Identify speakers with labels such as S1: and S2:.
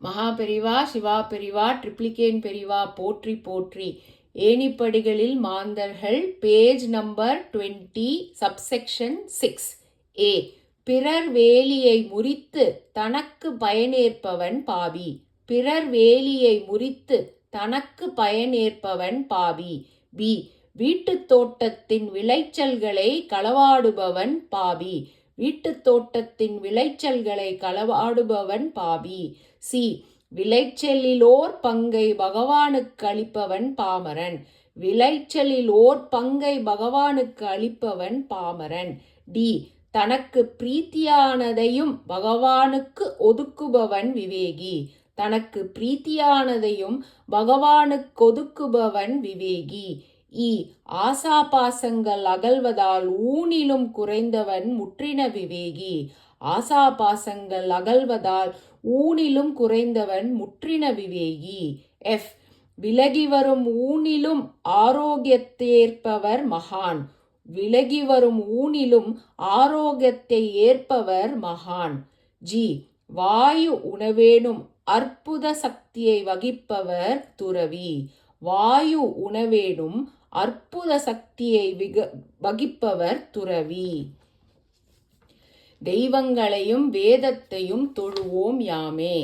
S1: மகாபெரிவா சிவா பெரிவா ட்ரிப்ளிகேன் பெரிவா போற்றி போற்றி. ஏணிப்படிகளில் மாந்தர்கள், பேஜ் நம்பர் 20, சப்செக்ஷன் 6A. பிறர் வேலியை முறித்து தனக்கு பயனேற்பவன் பாவி. பிறர் வேலியை முறித்து தனக்கு பயனேற்பவன் பாவி. பி. வீட்டுத் தோட்டத்தின் விளைச்சல்களை களவாடுபவன் பாவி. வீட்டுத் தோட்டத்தின் விளைச்சல்களை களவாடுபவன் பாவி. சி. விளைச்சலிலோர் பங்கை பகவானுக்கு அளிப்பவன் பாமரன். விளைச்சலிலோர் பங்கை பகவானுக்கு அளிப்பவன் பாமரன். டி. தனக்கு பிரீத்தியானதையும் பகவானுக்கு ஒதுக்குபவன் விவேகி. தனக்கு பிரீத்தியானதையும் பகவானுக்கு ஒதுக்குபவன் விவேகி. இ. ஆசாபாசங்கள் அகல்வதால் ஊனிலும் குறைந்தவன் முற்றின விவேகி. ஆசாபாசங்கள் அகல்வதால் ஊனிலும் குறைந்தவன் முற்றின விவேகி. எஃப். விலகி வரும் ஊனிலும் ஆரோக்கியத்தை ஏற்பவர் மகான். விலகி வரும் ஊனிலும் ஆரோக்கியத்தை ஏற்பவர் மகான். ஜி. வாயு உணவேனும் அற்புத சக்தியை வகிப்பவர் துறவி. வாயு உணவேனும் அற்புத சக்தியை வகிப்பவர் துறவி. தெய்வங்களையும் வேதத்தையும் தொழுவோம் யாமே.